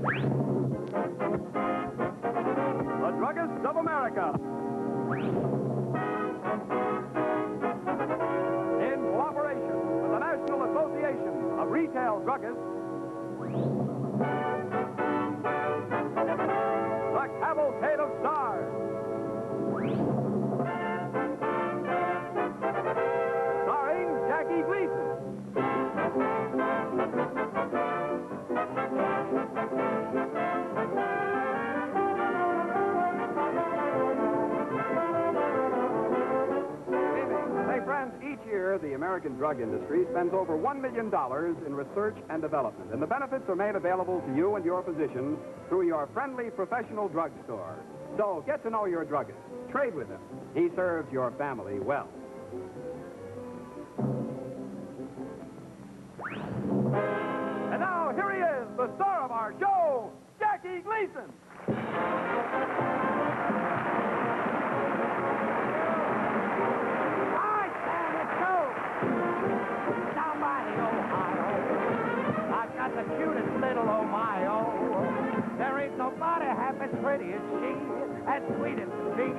The Druggists of America. In cooperation with the National Association of Retail Druggists, the Cavalcade of Stars. Starring Jackie Gleason. Each year, the American drug industry spends over $1 million in research and development, and the benefits are made available to you and your physician through your friendly professional drugstore. So get to know your druggist. Trade with him. He serves your family well. And now, here he is, the star of our show, Jackie Gleason. The cutest little Ohio. There ain't nobody half as pretty as she, as sweet as can be,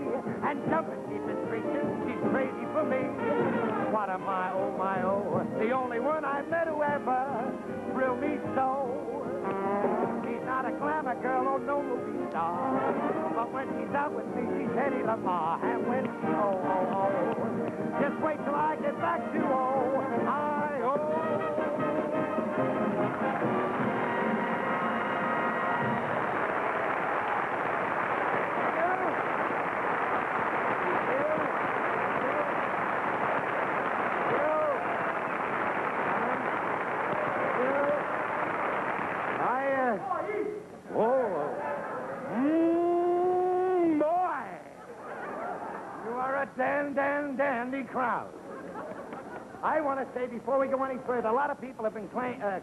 and jumping deep as creatures, she's crazy for me. What am I, oh, the only one I've met who ever thrilled me so. She's not a glamour girl or no movie star, but when she's out with me, she's Hedy Lamarr. And when she, oh, just wait till I get back to Ohio. Dandy crowd. I want to say before we go any further, a lot of people have been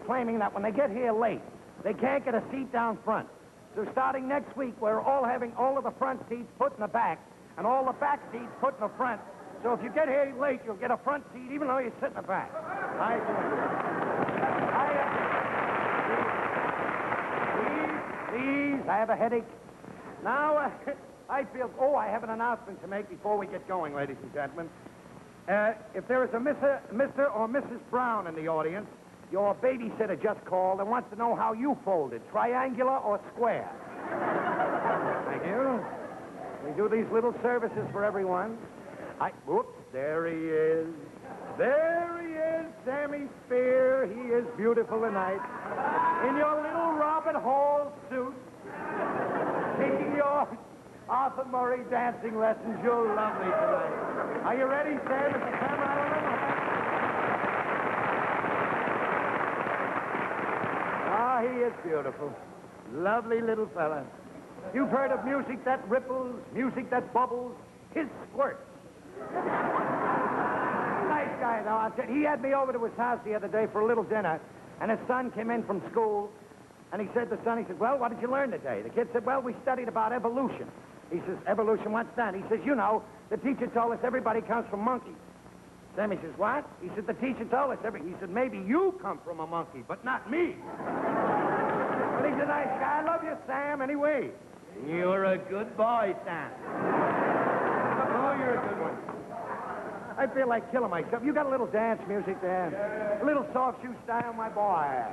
claiming that when they get here late, they can't get a seat down front. So starting next week, we're all having all of the front seats put in the back and all the back seats put in the front. So if you get here late, you'll get a front seat even though you sit in the back. Please, I have a headache. Now, I feel... Oh, I have an announcement to make before we get going, ladies and gentlemen. If there is a Mr. or Mrs. Brown in the audience, your babysitter just called and wants to know how you folded, triangular or square. Thank you. We do these little services for everyone. Whoops, there he is. There he is, Sammy Spear. He is beautiful tonight. In your little Robert Hall suit. Taking your... Arthur Murray dancing lessons. You're lovely tonight. Are you ready, Sam? Is the camera on? Ah, he is beautiful. Lovely little fella. You've heard of music that ripples, music that bubbles. His squirts. Nice guy, though. I'll tell you. He had me over to his house the other day for a little dinner, and his son came in from school, and he said to the son, he said, well, what did you learn today? The kid said, well, we studied about evolution. He says, evolution, what's that? He says, you know, the teacher told us everybody comes from monkeys. Sammy says, what? He said, the teacher told us He said, maybe you come from a monkey, but not me. But he's a nice guy. I love you, Sam, anyway. You're a good boy, Sam. Oh, you're a good one. I feel like killing myself. You got a little dance music there? A little soft shoe style, my boy.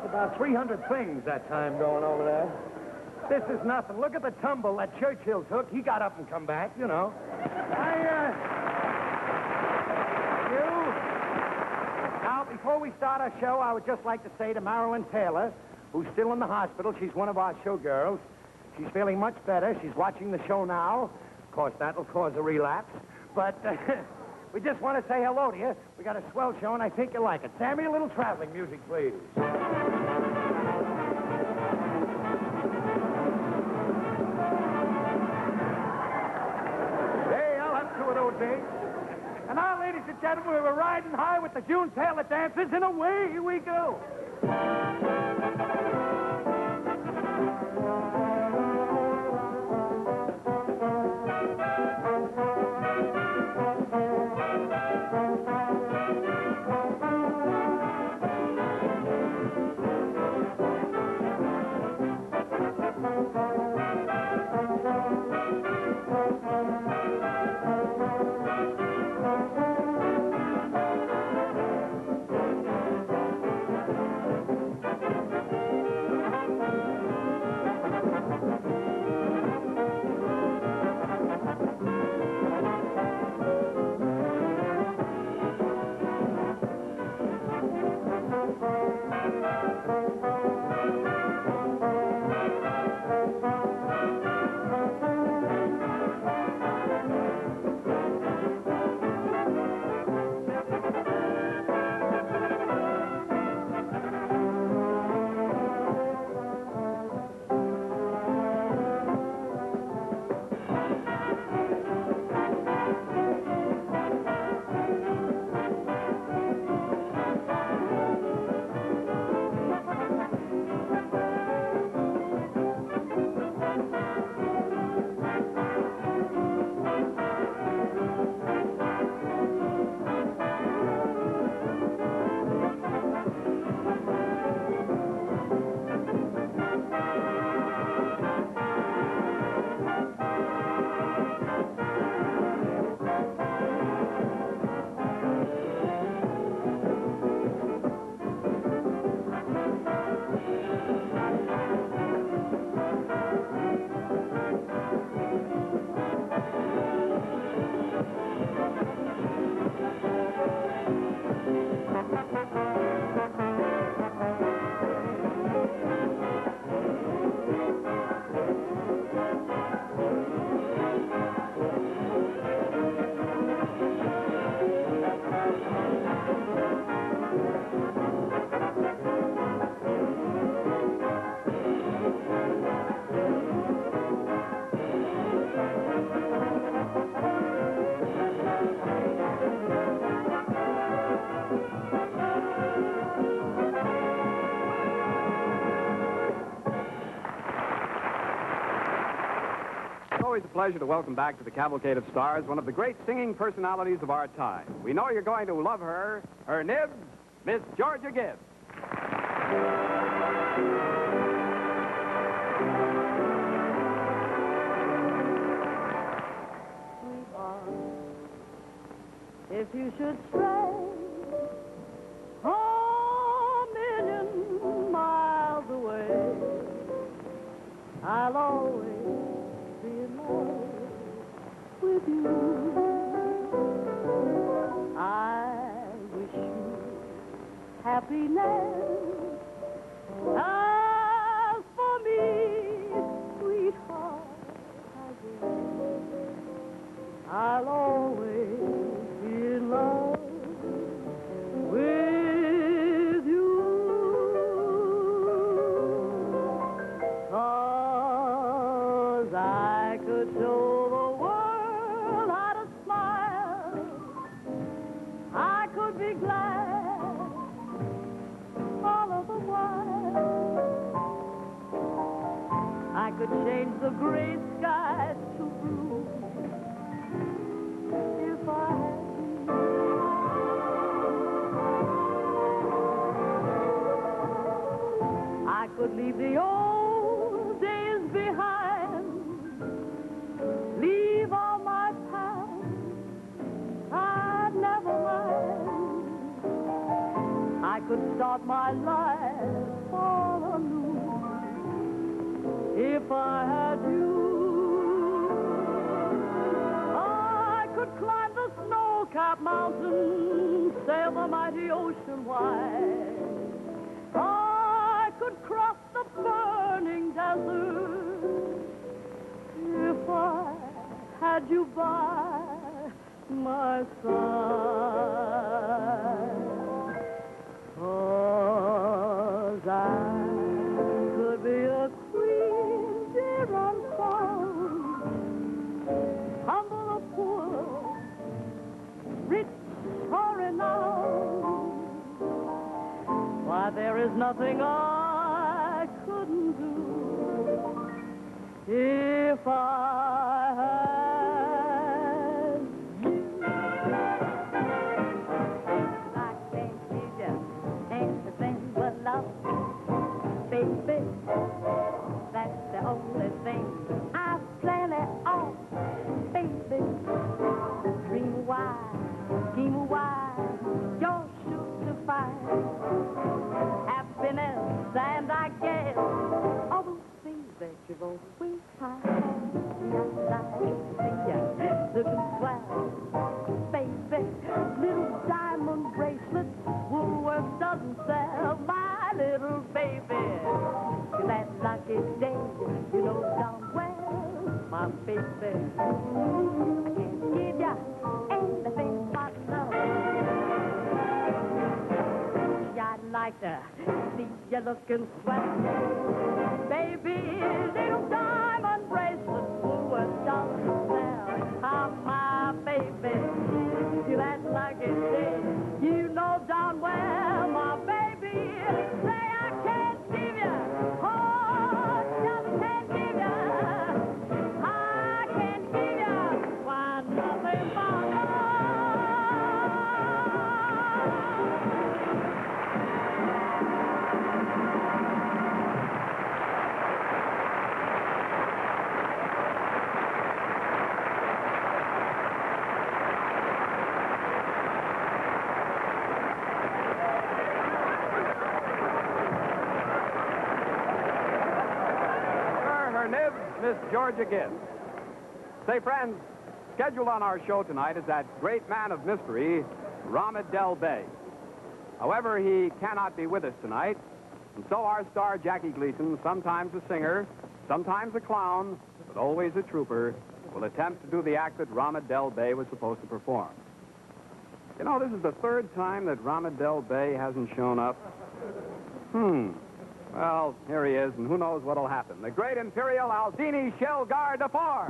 About 300 things that time going over there. This is nothing. Look at the tumble that Churchill took. He got up and come back, you know. Now, before we start our show, I would just like to say to Marilyn Taylor, who's still in the hospital, she's one of our showgirls. She's feeling much better. She's watching the show now. Of course, that'll cause a relapse. But we just want to say hello to you. We got a swell show, and I think you'll like it. Sammy, a little traveling music, please. gentlemen, we were riding high with the June Taylor dancers, and away we go. Always a pleasure to welcome back to the Cavalcade of Stars one of the great singing personalities of our time. We know you're going to love her, her nibs, Miss Georgia Gibbs. Sweetheart, if you should stray a million miles away, I'll always be in love with you. I wish you happiness. As for me, sweetheart, I'll always be in love with you. 'Cause I could show the world how to smile. I could be glad all of the while. I could change the gray skies to blue if I had to. I could leave the old days behind, leave all my past, I'd never mind. I could start my life all anew if I had you. I could climb the snow-capped mountains, sail the mighty ocean wide. I could cross the burning desert if I had you by my side. 'Cause I could be a queen, dear unfold, humble or poor, rich or baby. I can't give ya anything but love. I'd like to see you looking swell, baby. Little diamond bracelet, blue and dollar sell. Ah, my baby, you act like it did. You know darn well, my baby, say I can't give you. Oh, just can't give you. I can't give you. Why, nothing but love. Her nib, Miss Georgia Gibbs. Say, friends, scheduled on our show tonight is that great man of mystery, Ramad Del Bey. However, he cannot be with us tonight, and so our star, Jackie Gleason, sometimes a singer, sometimes a clown, but always a trooper, will attempt to do the act that Ramad Del Bey was supposed to perform. You know, this is the third time that Ramad Del Bey hasn't shown up. Well, here he is, and who knows what'll happen. The great Imperial Aldini Shelgar Dafar.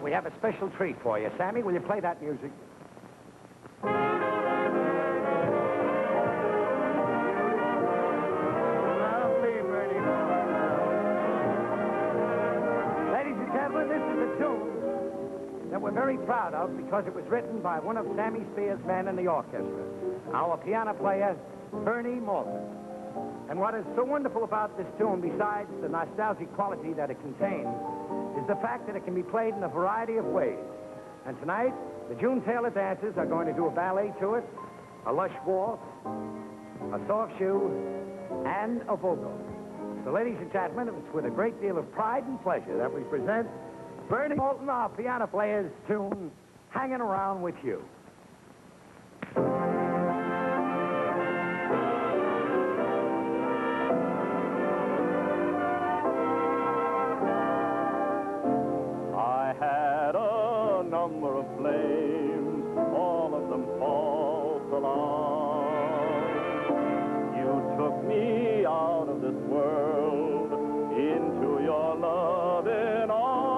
we have a special treat for you. Sammy, will you play that music? Lovely, Bernie. Ladies and gentlemen, this is a tune that we're very proud of because it was written by one of Sammy Spears' men in the orchestra, our piano player, Bernie Malton. And what is so wonderful about this tune, besides the nostalgic quality that it contains, is the fact that it can be played in a variety of ways. And tonight, the June Taylor dancers are going to do a ballet to it, a lush waltz, a soft shoe, and a vocal. So, ladies and gentlemen, it's with a great deal of pride and pleasure that we present Bernie Malton, our piano player's tune, Hanging Around With You. I had a number of flames, all of them false alarm. You took me out of this world into your loving arms.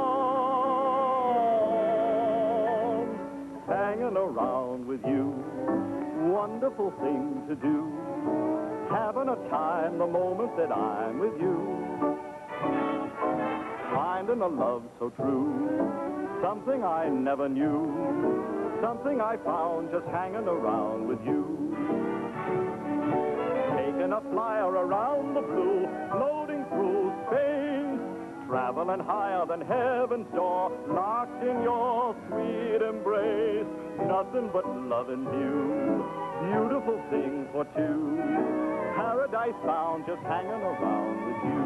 Hanging around with you, wonderful thing to do. Having a time the moment that I'm with you. Finding a love so true, something I never knew, something I found just hanging around with you. Taking a flyer around the blue, floating through space, traveling higher than heaven's door, locked in your sweet embrace. Nothing but love and view, beautiful thing for two. Paradise bound, just hanging around with you.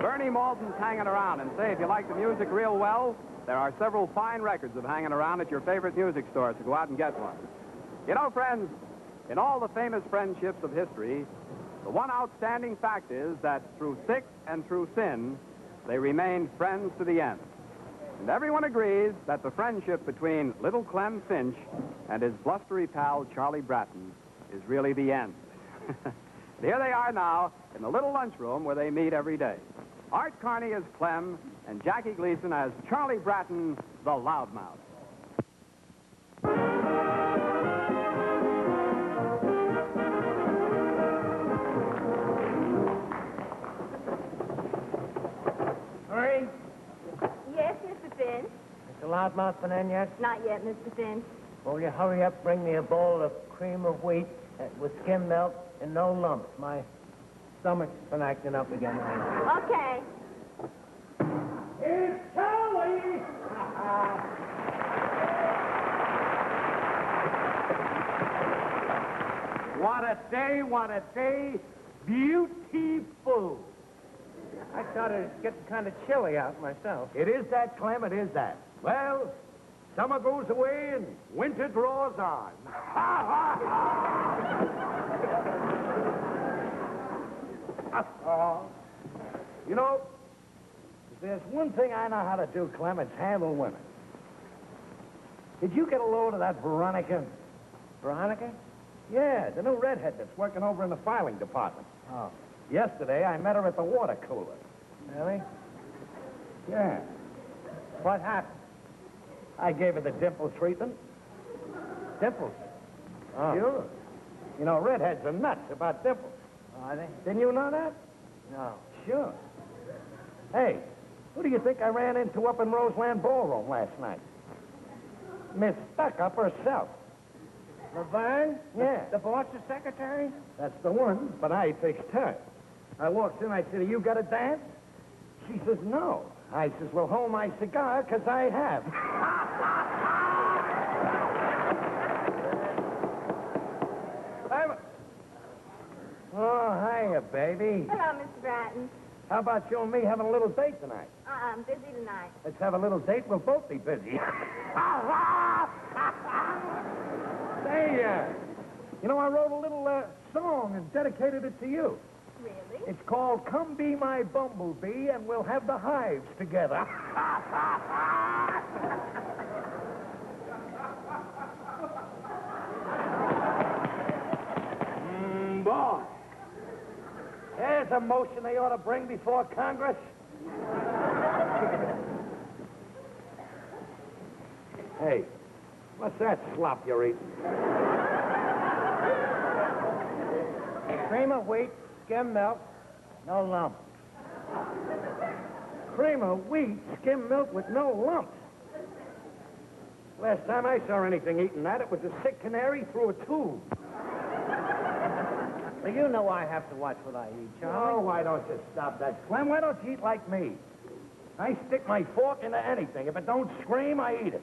Bernie Malton's Hanging Around. And say, if you like the music real well, there are several fine records of Hanging Around at your favorite music store, so go out and get one. You know, friends, in all the famous friendships of history, the one outstanding fact is that through thick and through thin, they remained friends to the end. And everyone agrees that the friendship between little Clem Finch and his blustery pal, Charlie Bratten, is really the end. Here they are now in the little lunchroom where they meet every day. Art Carney as Clem, and Jackie Gleason as Charlie Bratten, the Loudmouth. Hurry. Yes, Mr. Finch. Is the Loudmouth been in yet? Not yet, Mr. Finch. Will you hurry up, bring me a bowl of cream of wheat with skim milk and no lumps. My stomach's been acting up again. Okay. Here's Charlie! What a day, what a day. Beautiful. I thought it was getting kind of chilly out myself. It is that, Clem, it is that. Well, summer goes away and winter draws on. You know, if there's one thing I know how to do, Clem, it's handle women. Did you get a load of that Veronica? Veronica? Yeah, the new redhead that's working over in the filing department. Oh, Yesterday, I met her at the water cooler. really? Yeah. What happened? I gave her the dimple treatment. Dimples. Oh. Sure. You know, redheads are nuts about dimples. Are they? Didn't you know that? No. Sure. Hey, who do you think I ran into up in Roseland Ballroom last night? Miss Stuck-Up herself. Laverne? Yeah. The boss's secretary? That's the one, but I takes turns. I walks in, I said, you got a dance? She says, no. I says, well, hold my cigar, 'cause I have. Oh, hiya, baby. Hello, Mr. Bratten. How about you and me having a little date tonight? I'm busy tonight. Let's have a little date. We'll both be busy. Say, you know, I wrote a little song and dedicated it to you. Really? It's called Come Be My Bumblebee, and we'll have the hives together. Boy. There's a motion they ought to bring before Congress. Hey, what's that slop you're eating? Cream of wheat, skim milk, no lumps. Cream of wheat, skim milk with no lumps. Last time I saw anything eating that, it was a sick canary through a tube. Well, you know I have to watch what I eat, Charlie. Oh, why don't you stop that, Clem? Why don't you eat like me? I stick my fork into anything. If it don't scream, I eat it.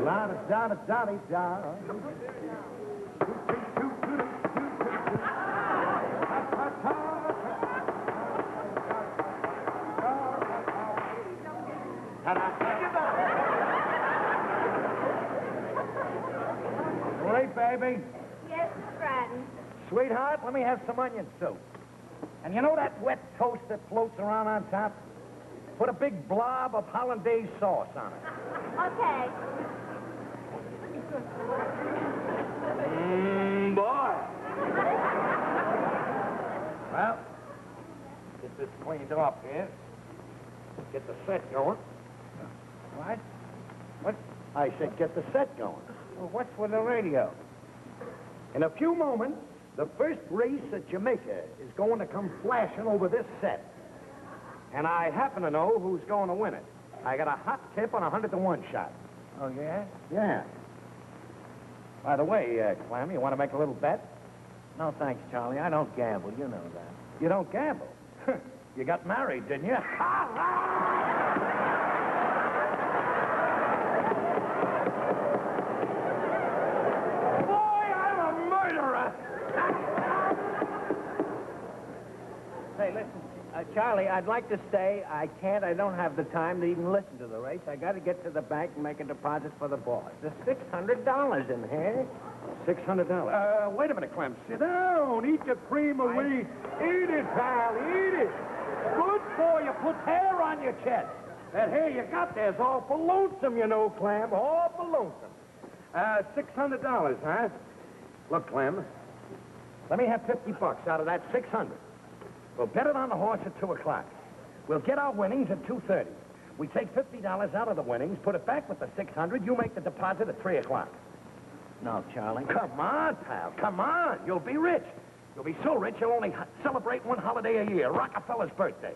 La-da-da-da-da-da. Wait, baby. Yes, Mr. Bratten. Sweetheart, let me have some onion soup. And you know that wet toast that floats around on top? Put a big blob of hollandaise sauce on it. Okay. Boy. Well, get this cleaned up here. Get the set going. What? What? I said get the set going. Well, what's with the radio? In a few moments, the first race at Jamaica is going to come flashing over this set. And I happen to know who's going to win it. I got a hot tip on a 100-to-1 shot. Oh, yeah? Yeah. By the way, Clem, you want to make a little bet? No, thanks, Charlie. I don't gamble. You know that. You don't gamble. You got married, didn't you? Say, listen, Charlie, I'd like to stay. I can't. I don't have the time to even listen to the race. I got to get to the bank and make a deposit for the boss. There's $600 in here. $600. Wait a minute, Clem. Sit down. Eat your cream of wheat. Eat it, pal. Eat it. Good for you. Put hair on your chest. That hair you got there's all for lonesome, you know, Clem. All for lonesome. $600, huh? Look, Clem, let me have $50 out of that 600. We'll bet it on the horse at 2 o'clock. We'll get our winnings at 2:30. We take $50 out of the winnings, put it back with the 600. You make the deposit at 3 o'clock. No, Charlie. Come on, pal. Come on. You'll be rich. You'll be so rich you'll only celebrate one holiday a year, Rockefeller's birthday.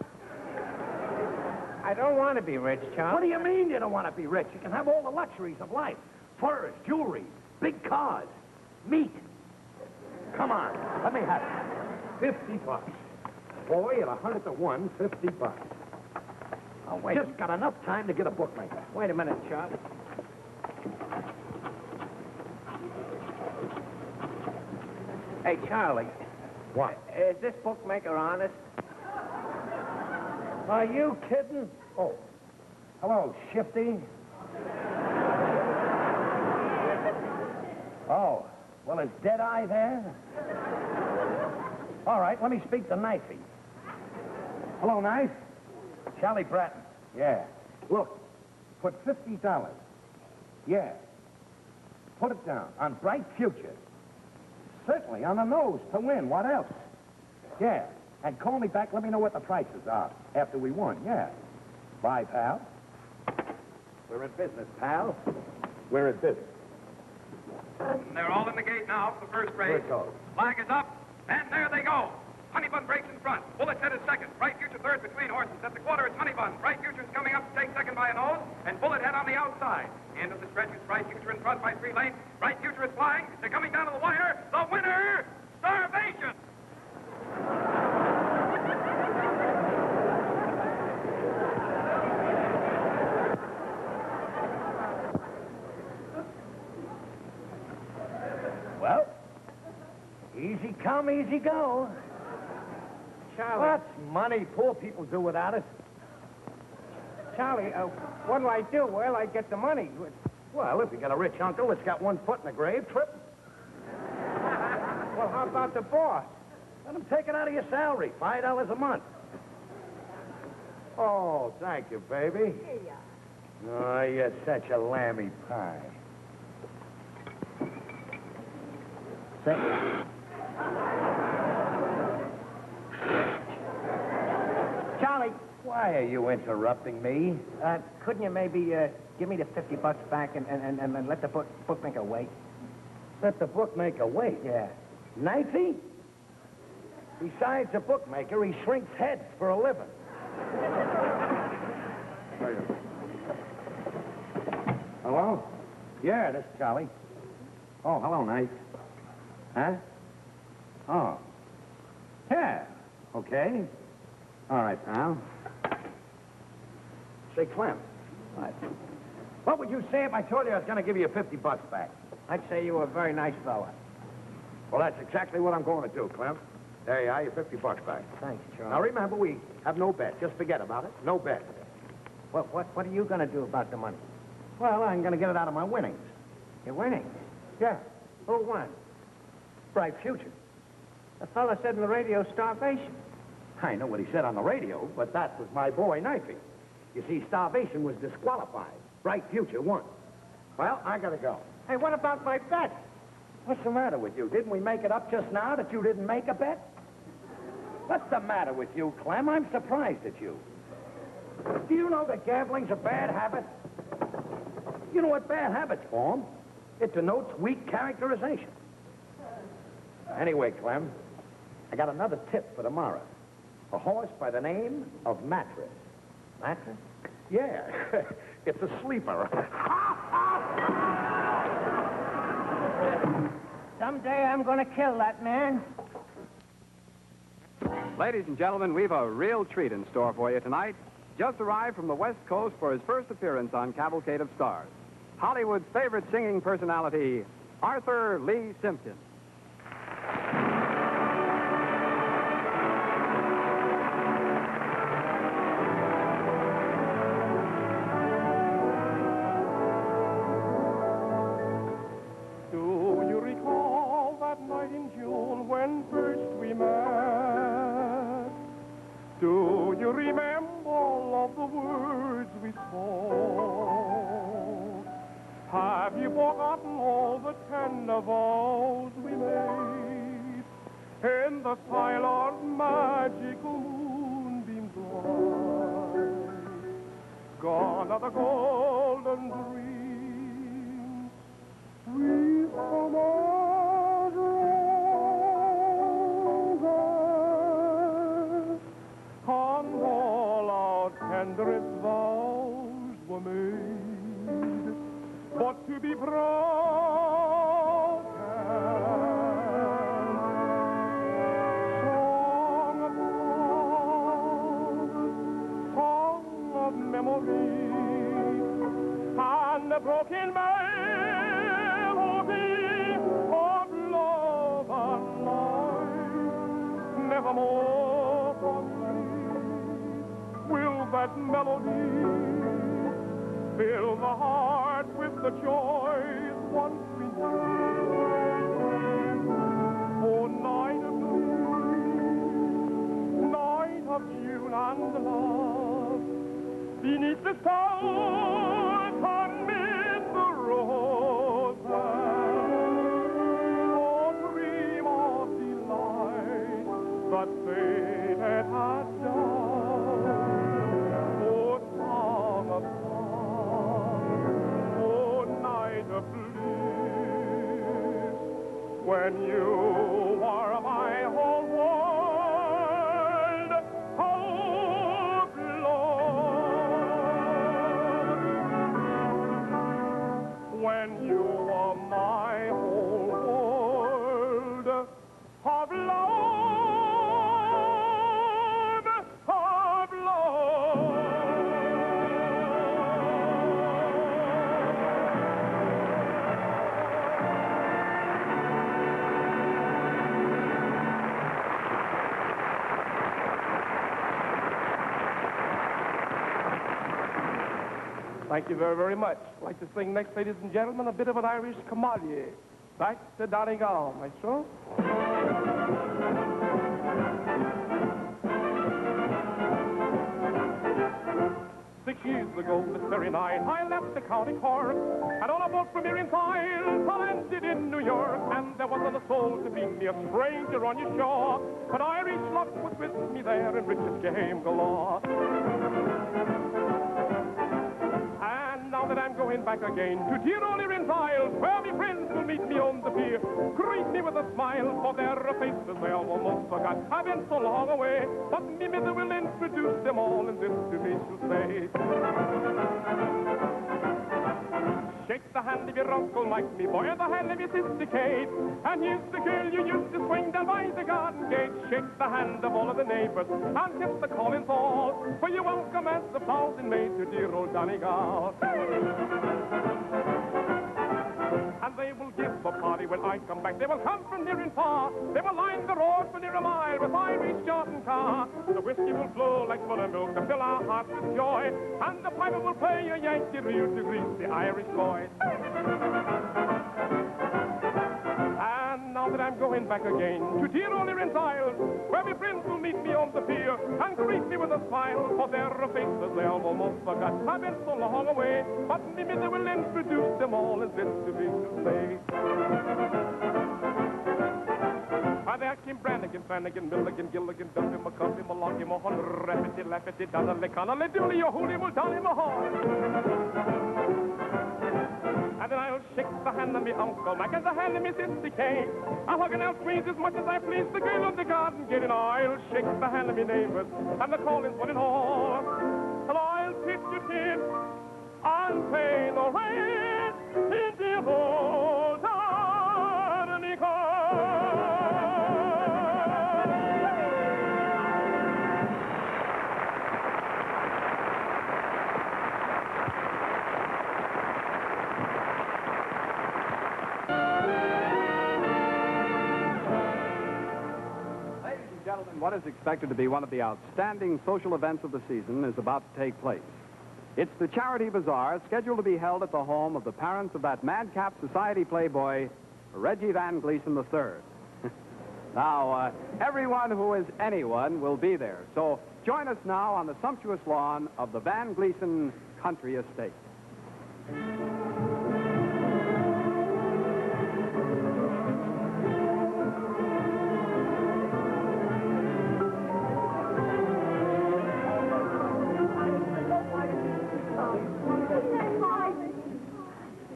I don't want to be rich, Charlie. What do you mean you don't want to be rich? You can have all the luxuries of life. Furs, jewelry, big cars, meat. Come on. Let me have it. $50. Boy, at 100 to 1, $50. Oh, wait. Just got enough time to get a bookmaker. Wait a minute, Charlie. Hey, Charlie. What? Is this bookmaker honest? Are you kidding? Oh. Hello, Shifty. Oh. Well, is Deadeye there? All right, let me speak to Knifey. Hello, Knife. Charlie Bratten. Yeah. Look, put $50. Yeah. Put it down on Bright Future. Certainly, on the nose to win. What else? Yeah. And call me back. Let me know what the prices are after we won. Yeah. Bye, pal. We're in business, pal. We're in business. They're all in the gate now for the first race. Here it goes. Flag is up, and there they go. Honeybun breaks in front. Bullet's head is second. Bright Future third between horses. At the quarter, it's Honeybun. Bright Future's coming up to take second by a nose, and Bullet head on the outside. End of the stretch is Bright Future in front by 3 lengths. Bright Future is flying. They're coming down to the wire. The winner, Starvation. Well, easy come, easy go. Charlie. What's money? Poor people do without it. Charlie, what do I do? Well, I get the money. Well, if you got a rich uncle that's got one foot in the grave, trip him. Well, how about the boss? Let him take it out of your salary, $5 a month. Oh, thank you, baby. Here you are. Oh, you're such a lammy pie. Charlie, Why are you interrupting me? couldn't you maybe give me the $50 back and let the bookmaker wait? Let the bookmaker wait. Yeah. Knifey? Besides a bookmaker, he shrinks heads for a living. Hello? Yeah, this is Charlie. Oh, hello, Knife. Huh? Oh. Yeah. Okay. All right, pal. Say, Clem. What would you say if I told you I was going to give you $50 back? I'd say you were a very nice fella. Well, that's exactly what I'm going to do, Clem. There you are, your $50 back. Thanks, Charlie. Now, remember, we have no bet. Just forget about it. No bet. What are you going to do about the money? Well, I'm going to get it out of my winnings. You're winning. Yeah. Who won? Bright Future. The fella said in the radio, starvation. I know what he said on the radio, but that was my boy, Knifey. You see, starvation was disqualified. Bright Future won. Well, I got to go. Hey, what about my bet? What's the matter with you? Didn't we make it up just now that you didn't make a bet? What's the matter with you, Clem? I'm surprised at you. Do you know that gambling's a bad habit? You know what bad habits form? It denotes weak characterization. Anyway, Clem, I got another tip for tomorrow. A horse by the name of Mattress. Mattress? Yeah, it's a sleeper. Someday I'm going to kill that man. Ladies and gentlemen, we've a real treat in store for you tonight. Just arrived from the West Coast for his first appearance on Cavalcade of Stars. Hollywood's favorite singing personality, Arthur Lee Simpkins. Do you recall that night in June when first we met? Do you remember all of the words we spoke? Have you forgotten all the tender vows we made in the silent magical moonbeam's light? Gone are the golden dreams we from our roses, and all our tenderest vows were made, but to be broken. Song of love, song of memory, and a broken melody of love and life. Nevermore for me will that melody fill the heart with the joys once we knew. Oh, night of dreams, night of June and love, beneath the stars amid the roses, oh, dream of delight that fate had done. Oh, song of of bliss, when you are my whole world of love. When you are my whole world of love, of love. Thank you very, very much. I'd like to sing next, ladies and gentlemen, a bit of an Irish comedic. Back to Donegal, maestro. 6 years ago, this very night, I left the county Cork, and on a boat from here in Tyne, I landed in New York, and there wasn't a soul to meet me, a stranger on your shore, but Irish luck was with me there, and riches came galore. Now that I'm going back again to dear old Isles, where my friends will meet me on the pier, greet me with a smile, for their faces I almost forgot. I've been so long away, but me mother will introduce them all, and this to me she'll say. Shake the hand of your Uncle Mike, me boy, the hand of your sister Kate, and here's the girl you used to swing down by the garden gate. Shake the hand of all of the neighbors, and kiss the Collins all, for you're welcome as the thousand made to dear old Donegal. And they will give a party when I come back. They will come from near and far. They will line the road for near a mile with Irish Jordan car. The whiskey will flow like buttermilk to fill our hearts with joy, and the piper will play a Yankee reel to greet the Irish boy. And now that I'm going back again to dear old Isles, where my friends will meet me on the pier and greet me with a smile, for their faces they almost forgot. I've been so long away, but me mother will introduce them all, as this to me to say. There came Brannigan, Flanagan, Milligan, Gilligan, Duffy, McCuffy, Maloney, Mahon, Raffity, Laffity, Donnelly, Connolly, Dooley, O'Hooley, Muldowney, Mahon. And then I'll shake the hand of me Uncle Mac and the hand of me Sister Kate. I'll hug and I'll squeeze as much as I please the girl on the garden gate, and I'll shake the hand of me neighbors and the Collins one and all. And I'll pitch your tin and pay the rent in the old Gentlemen, what is expected to be one of the outstanding social events of the season is about to take place. It's the Charity Bazaar, scheduled to be held at the home of the parents of that madcap society playboy, Reggie Van Gleason III. Now, everyone who is anyone will be there, so join us now on the sumptuous lawn of the Van Gleason Country Estate.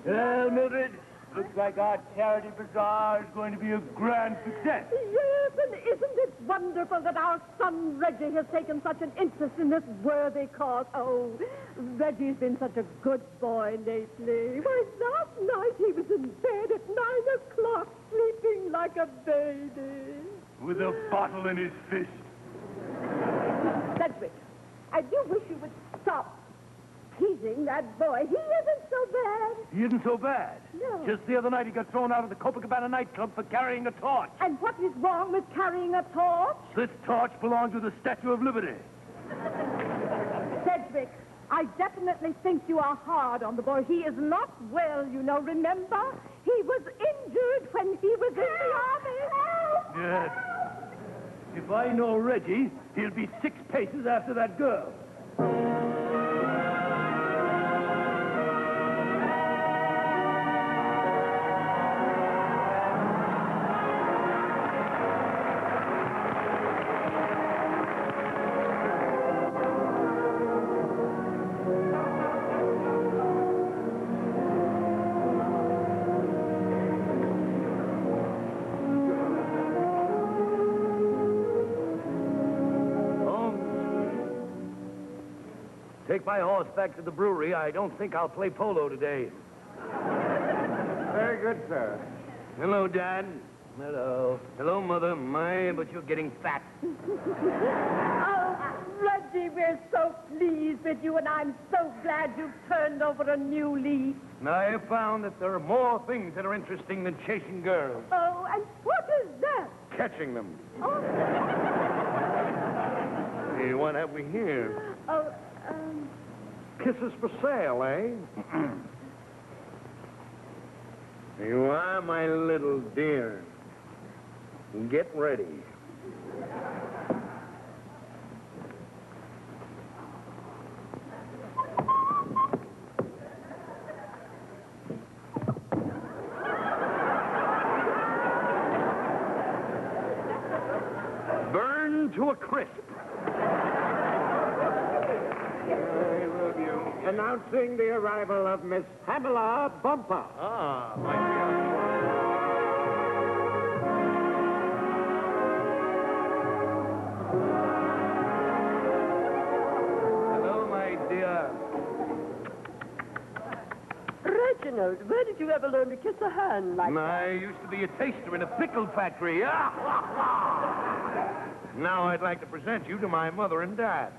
Well, Mildred, looks like our charity bazaar is going to be a grand success. Yes, and isn't it wonderful that our son Reggie has taken such an interest in this worthy cause? Oh, Reggie's been such a good boy lately. Why, last night he was in bed at 9 o'clock, sleeping like a baby. With a bottle in his fist. Cedric, I do wish you would stop teasing that boy. He isn't so bad. He isn't so bad. No. Just the other night he got thrown out of the Copacabana nightclub for carrying a torch. And what is wrong with carrying a torch? This torch belonged to the Statue of Liberty. Cedric, I definitely think you are hard on the boy. He is not well, you know. Remember? He was injured when he was in the army. Yes. If I know Reggie, he'll be 6 paces after that girl. Take my horse back to the brewery. I don't think I'll play polo today. Very good, sir. Hello, Dad. Hello. Hello, Mother. My, but you're getting fat. Oh, Reggie, we're so pleased with you, and I'm so glad you've turned over a new leaf. I have found that there are more things that are interesting than chasing girls. Oh, and what is that? Catching them. Oh, Hey, what have we here? oh, Kisses for sale, eh? You are my little dear. Get ready. Burn to a crisp. Announcing the arrival of Miss Pamela Bumper. Ah, my dear. Hello, my dear. Reginald, where did you ever learn to kiss a hand like I used to be a taster in a pickle factory. Now I'd like to present you to my mother and dad.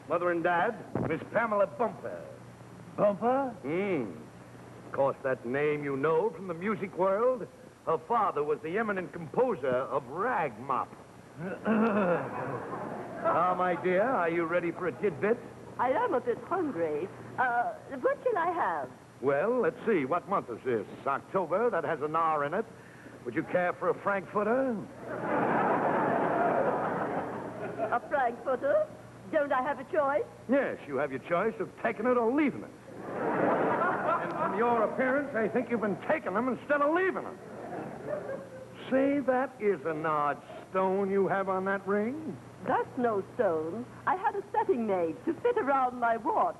Mother and Dad, Miss Pamela Bumper. Bumper? Of course, that name you know from the music world. Her father was the eminent composer of Rag Mop. Now, my dear, are you ready for a tidbit? I am a bit hungry. What can I have? Well, let's see. What month is this? October. That has an R in it. Would you care for a Frankfurter? A Frankfurter? Don't I have a choice? Yes, you have your choice of taking it or leaving it. And from your appearance, I think you've been taking them instead of leaving them. Say, that is an odd stone you have on that ring. That's no stone. I had a setting made to fit around my watch.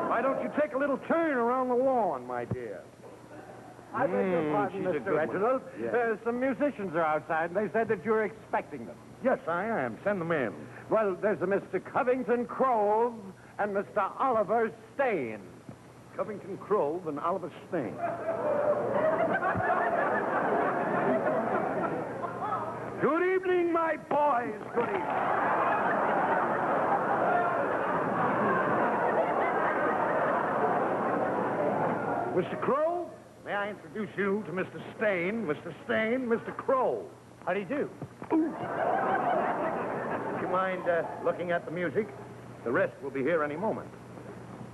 Why don't you take a little turn around the lawn, my dear? I beg your pardon, she's a Mr. good one. Reginald. Yes. Some musicians are outside, and they said that you're expecting them. Yes, I am. Send them in. Well, there's a Mr. Covington Crove and Mr. Oliver Stain. Covington Crove and Oliver Stain. Good evening, my boys. Good evening. Mr. Crow, may I introduce you to Mr. Stain? Mr. Stain, Mr. Crow. How do you do? Would you mind looking at the music? The rest will be here any moment.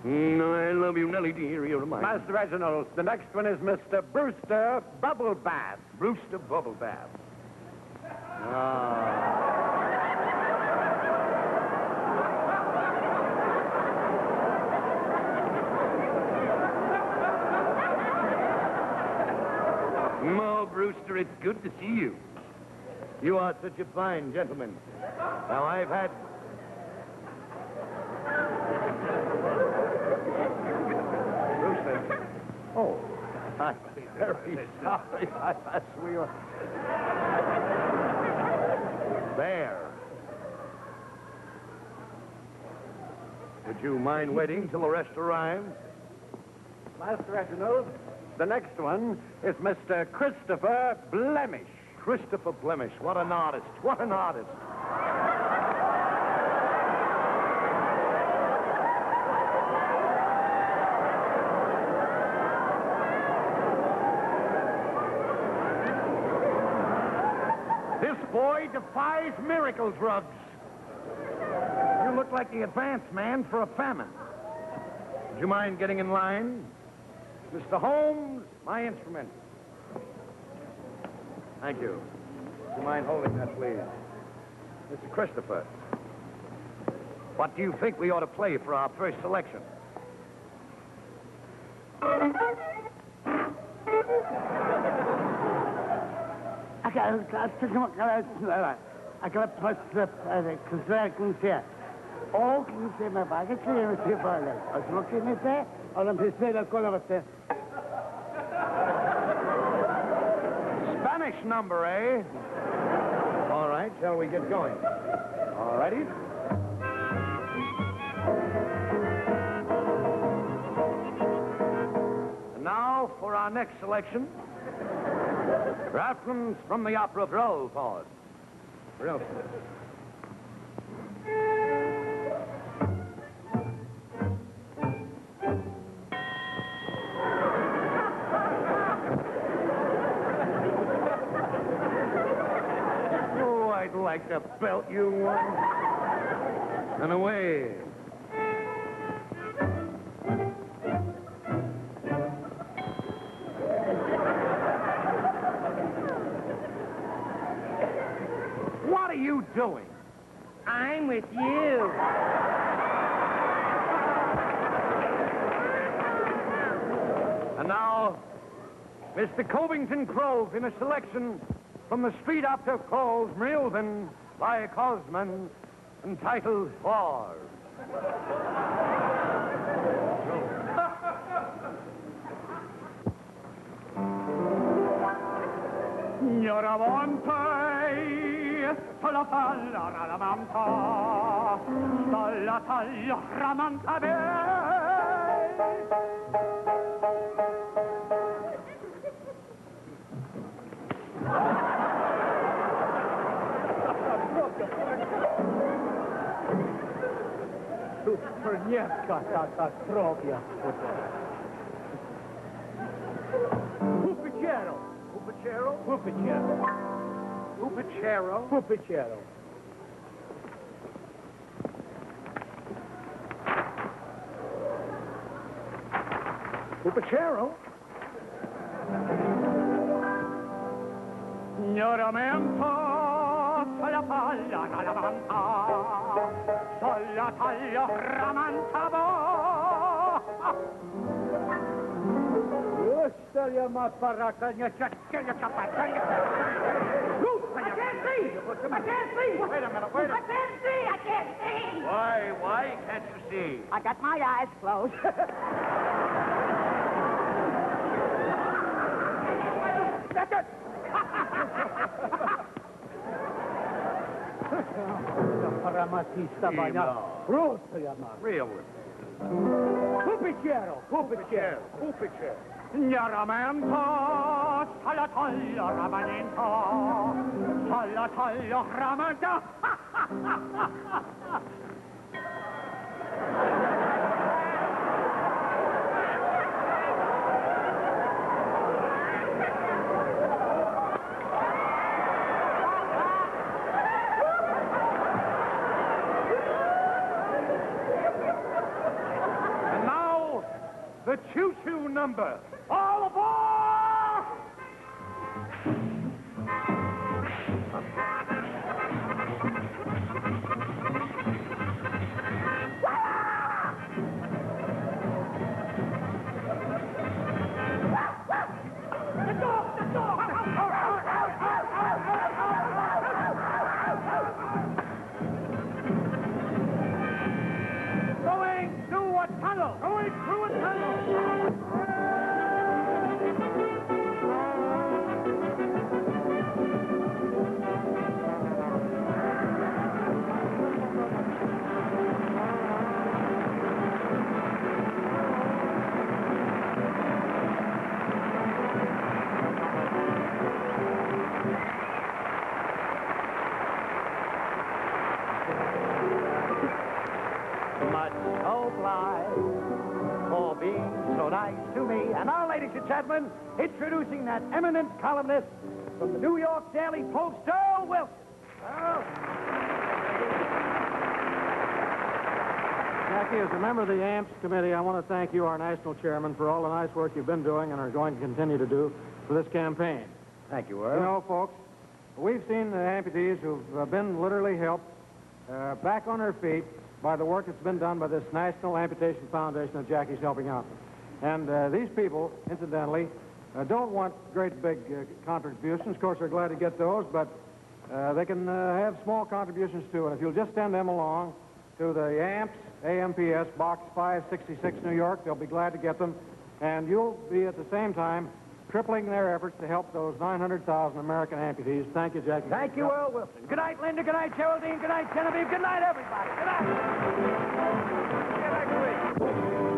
I love you, Nellie dear. You're mine. Master Reginald, the next one is Mr. Brewster Bubblebath. Brewster Bubblebath. Mo Brewster, it's good to see you. You are such a fine gentleman. Now, I've had I'm very sorry. Yes, we are. There. Would you mind waiting till the rest arrives? Master Reginald, the next one is Mr. Christopher Blemish. Christopher Blemish. What an artist. What an artist. This boy defies miracle drugs. You look like the advance man for a famine. Would you mind getting in line? Mr. Holmes, my instrument. Thank you. Would you mind holding that, please? Mr. Christopher, what do you think we ought to play for our first selection? Spanish number, eh? All right, shall we get going? All righty. And now for our next selection. Draftsman's from the opera Roll Forward. Real. Oh, I'd like to belt you one. And away. What are you doing? I'm with you. And now, Mr. Covington Grove in a selection from the street opera called Melvin by Cosman, entitled Wars. Sola palla ramanta, sola taglia ramanta Superniewka taka trofia. Pupiciero. Pupiciero? Pupiciero. Pupiciero? Pupiciero. Pupiciero? Ignoramento, sola palla, nalamanta, sola taglia, ramantavo. Storia ma paracagna, chacchia, capatagna. I can't see! I can't see! Wait a minute, wait a minute. I can't see! I can't see! Why can't you see? I got my eyes closed. That's it! Paramatista bagna. Real. Pupiciero. Pupiciero. Pupiciero. Ignoramento, salataglia ramanento, salataglia ramanta. And now, the choo-choo number. All aboard! Going through a tunnel! Going through a tunnel! life for being so nice to me. And now, ladies and gentlemen, introducing that eminent columnist from the New York Daily Post, Earl Wilson. Earl. Jackie, as a member of the AMPS committee, I want to thank you, our national chairman, for all the nice work you've been doing and are going to continue to do for this campaign. Thank you, Earl. You know, folks, we've seen the amputees who've been literally helped back on their feet by the work that's been done by this National Amputation Foundation that Jackie's helping out. And these people, incidentally, don't want great big contributions. Of course, they're glad to get those, but they can have small contributions too. And if you'll just send them along to the AMPS, AMPS, Box 566, New York, they'll be glad to get them. And you'll be at the same time tripling their efforts to help those 900,000 American amputees. Thank you, Jackie. Thank you, Earl Wilson. Good night, Linda. Good night, Geraldine. Good night, Genevieve. Good night, everybody. Good night. See you next week.